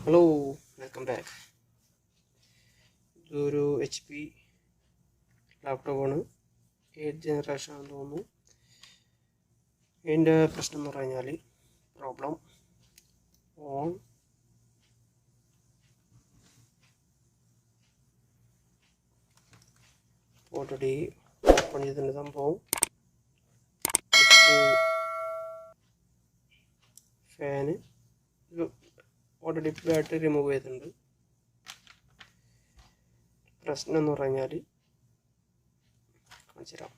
Hello, welcome back. This is a HP laptop. 8th generation. And problem on already open fan already battery remove പ്രശ്നം എന്ന് പറഞ്ഞാൽ കാണിച്ചുതരാം.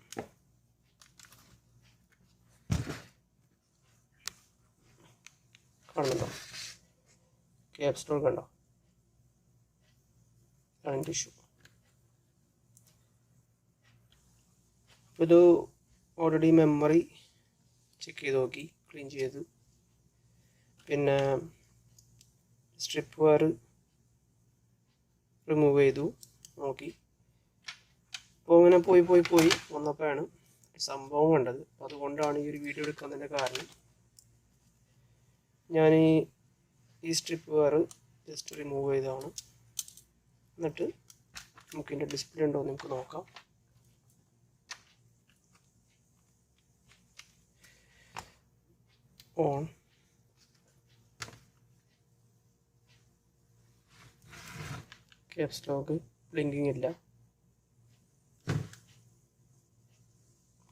കാണുന്നുണ്ടോ? Caps lock കണ്ടോ? അതിൻ്റെ ഇഷ്യൂ. ഇത് ഓൾറെഡി മെമ്മറി ചെക്ക് ചെയ്ത് നോക്കി, ക്ലീൻ ചെയ്ത്, പിന്നെ സ്ട്രിപ്പ് വയർ റിമൂവ് ചെയ്തു നോക്കി. അപ്പോൾ അങ്ങനെ പോയി വന്നപ്പോഴാണ് സംഭവം കണ്ടത്. അപ്പോൾ അതുകൊണ്ടാണ് ഈ ഒരു വീഡിയോ എടുക്കുന്നതിൻ്റെ കാരണം. ഞാൻ ഈ സ്ട്രിപ്പ് വയർ ജസ്റ്റ് റിമൂവ് ചെയ്തതാണ്. എന്നിട്ട് നമുക്കിതിൻ്റെ ഡിസ്പ്ലേ ഉണ്ടോ എന്ന് നമുക്ക് നോക്കാം. ഓൺ ക്യാപ്സ് ലോക്ക് ബ്ലിങ്കിങ് ഇല്ല,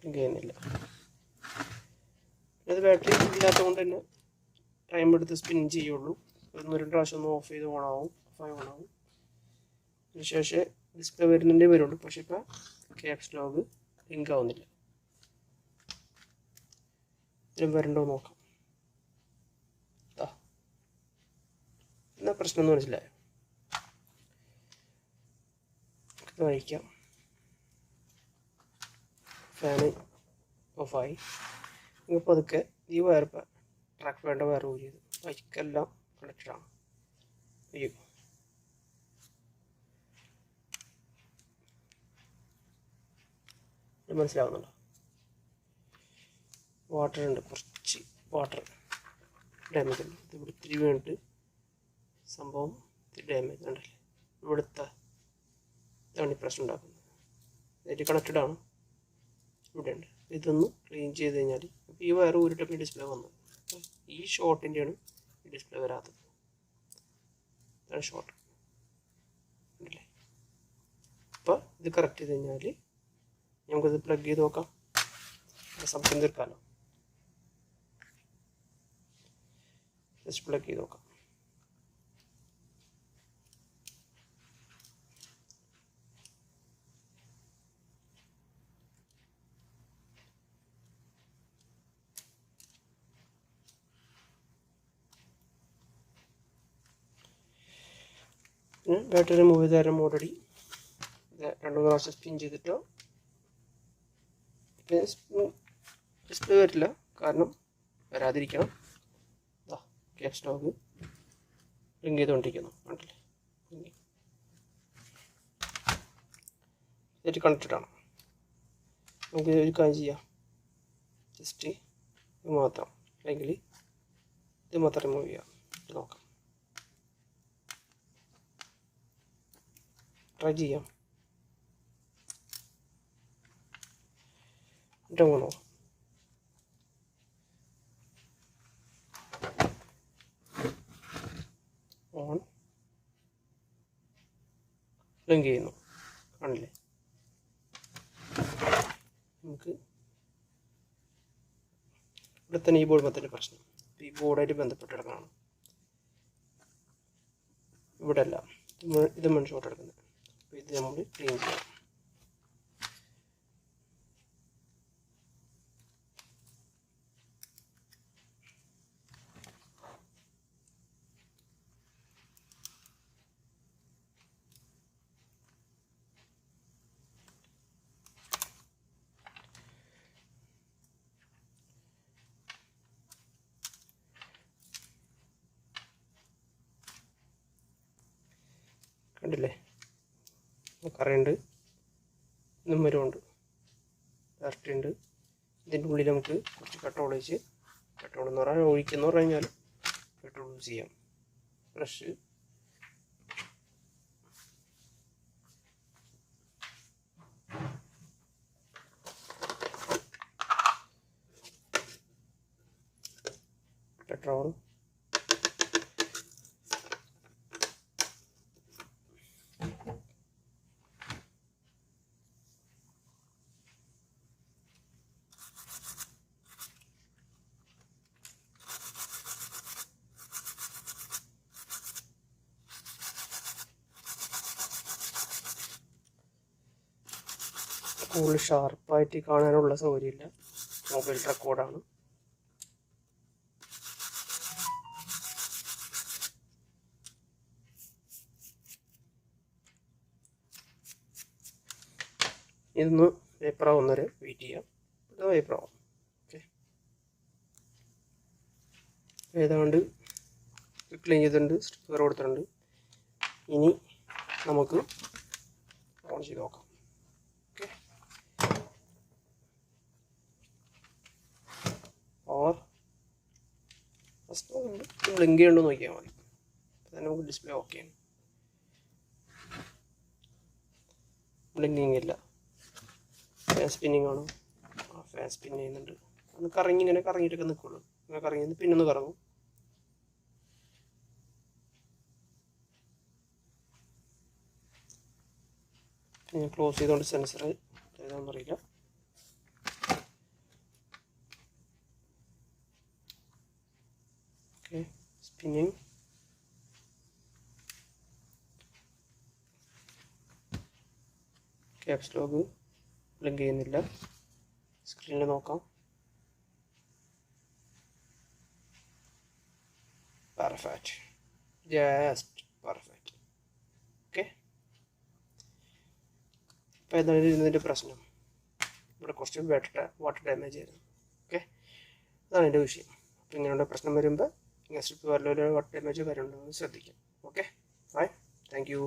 ബ്ലിങ്ക് ചെയ്യുന്നില്ല. അത് ബാറ്ററി ഇല്ലാത്തത് കൊണ്ട് തന്നെ ടൈം എടുത്ത് സ്പിൻ ചെയ്യുള്ളൂ. ഒന്ന് രണ്ട് പ്രാവശ്യം ഒന്ന് ഓഫ് ചെയ്ത് ഓണാവും, അതിനുശേഷം ഡിസ്പ്ലേ വരുള്ളൂ. പക്ഷെ ഇപ്പം ക്യാപ്സ് ലോക്ക് ലിങ്ക് ആവുന്നില്ല. ഇതിലും വരണ്ടോ നോക്കാം. എന്നാ പ്രശ്നം എന്ന് മനസ്സിലായോ? വഹിക്കാം. ഫാന് ഓഫായി. നിങ്ങൾ പതുക്കെ ഈ വയർ ട്രാക്ക് വേണ്ട വയർ ഊരി ചെയ്തു. ബൈക്കെല്ലാം കണക്റ്റഡാണ്. അയ്യോ, മനസ്സിലാവുന്നുണ്ടോ? വാട്ടർ ഉണ്ട്, കുറച്ച് വാട്ടർ ഡാമേജ് ഉണ്ട്. ഇത് ഇവിടെ ഇത്തിരി വീണിട്ട് സംഭവം ഇത്തിരി ഡാമേജ് ഉണ്ടല്ലേ. ഇവിടുത്തെ ഇതാണ് ഈ പ്രശ്നം ഉണ്ടാക്കുന്നത്. ഇതിൽ കണക്റ്റഡ് ആണ്, ഇവിടെ ഉണ്ട്. ഇതൊന്ന് ക്ലീൻ ചെയ്ത് കഴിഞ്ഞാൽ അപ്പോൾ ഈ വയർ ഊരിട്ടപ്പോൾ ഈ ഡിസ്പ്ലേ വന്നത്. ഈ ഷോർട്ടിൻ്റെയാണ് ഈ ഡിസ്പ്ലേ വരാത്തത്. ഇതാണ് ഷോർട്ട് ഉണ്ടല്ലേ. അപ്പോൾ ഇത് കറക്റ്റ് ചെയ്ത് കഴിഞ്ഞാൽ നമുക്കിത് പ്ലഗ് ചെയ്ത് നോക്കാം. സംശയം തീർക്കാമല്ലോ. ജസ്റ്റ് പ്ലഗ് ചെയ്ത് നോക്കാം. ബാറ്ററി റിമൂവ് ചെയ്ത് തരാം. ഓൾറെഡി 2 പ്രാവശ്യം സ്പിൻ ചെയ്തിട്ടോ. ഡിസ്പ്ലേ വരില്ല, കാരണം വരാതിരിക്കണം. ക്യാപ്സ് ലോക്ക് ലിങ്ക് ചെയ്തുകൊണ്ടിരിക്കുന്നു, കണ്ടില്ലേ? ഇതിൽ കണക്റ്റഡ് ആണ്. നമുക്ക് ഒരു കാര്യം ചെയ്യാം. ജസ്റ്റ് ഇത് മാത്രം, അല്ലെങ്കിൽ ഇത് മാത്രം റിമൂവ് ചെയ്യാം. നോക്കാം, ട്രൈ ചെയ്യാം. നോക്കാം. ഓൺ ലിങ്ക് ചെയ്യുന്നു, ആണല്ലേ? നമുക്ക് ഇവിടെ തന്നെ ഈ ബോർഡ് മൊത്തത്തിൻ്റെ പ്രശ്നം. ഈ ബോർഡായിട്ട് ബന്ധപ്പെട്ട് കിടക്കണം. ഇവിടെ അല്ല, ഇത് ഷോർട്ട് എടുക്കുന്നത്. അപ്പോൾ ഇത് നമ്മൾ ക്ലീൻ ചെയ്യാം. കണ്ടില്ലേ? കറയുണ്ട്, നമ്പരുമുണ്ട്, ഡയറക്റ്റ് ഉണ്ട്. ഇതിൻ്റെ ഉള്ളിൽ നമുക്ക് കുറച്ച് പെട്രോൾ ഒഴിച്ച്, പെട്രോൾ എന്ന് പറഞ്ഞാൽ ഒഴിക്കുന്ന പറഞ്ഞാൽ പെട്രോൾ യൂസ് ചെയ്യാം. ബ്രഷ്, പെട്രോൾ, കൂടുതൽ ഷാർപ്പായിട്ട് കാണാനുള്ള സൗകര്യമില്ല, മൊബൈൽ റെക്കോർഡാണ്. ഇതൊന്ന് വേപ്പറാവുന്നവരെ വെയിറ്റ് ചെയ്യാം. ഇത് വേപ്പറാവും. ഓക്കെ, ഏതാണ്ട് ക്ലീൻ ചെയ്തിട്ടുണ്ട്, സ്റ്റിക്കർ കൊടുത്തിട്ടുണ്ട്. ഇനി നമുക്ക് ഓൺ ചെയ്ത് നോക്കാം. ഓക്കെ, പവർ ഫസ്റ്റ് ബ്ലിങ്ക് ചെയ്യണ്ടോ നോക്കിയാൽ മതി. അപ്പോൾ തന്നെ നമുക്ക് ഡിസ്പ്ലേ ഓക്കെയാണ്. ബ്ലിങ്കിങ് ഇല്ല. ഫാൻ സ്പിന്നിങ് ആണ്. ഫാൻ സ്പിൻ ചെയ്യുന്നുണ്ട്. അത് ഇങ്ങനെ കറങ്ങിയിട്ടൊക്കെ നിൽക്കുള്ളൂ. ഇങ്ങനെ കറങ്ങി പിന്നൊന്ന് കറങ്ങും. ഞാൻ ക്ലോസ് ചെയ്തുകൊണ്ട് സെൻസർ ഏതാണെന്ന് അറിയില്ല. Okay, spinning. Caps lock blink ചെയ്യുന്നില്ല. സ്ക്രീനിൽ നോക്കാം. Perfect, just perfect. ഓക്കെ, അപ്പോൾ ഏതാണ് ഇതിൻ്റെ പ്രശ്നം? ഇവിടെ കുറച്ച് വാട്ടർ ഡാമേജ് ആയിരുന്നു. ഓക്കെ, അതാണ് എൻ്റെ വിഷയം. അപ്പോൾ ഇങ്ങനെയുള്ള പ്രശ്നം വരുമ്പോൾ ഇങ്ങനെ സ്ട്രിപ്പ് വല്ല വാട്ടർ ഡാമേജോ കാര്യമുണ്ടോ എന്ന് ശ്രദ്ധിക്കാം. Okay, bye, thank U.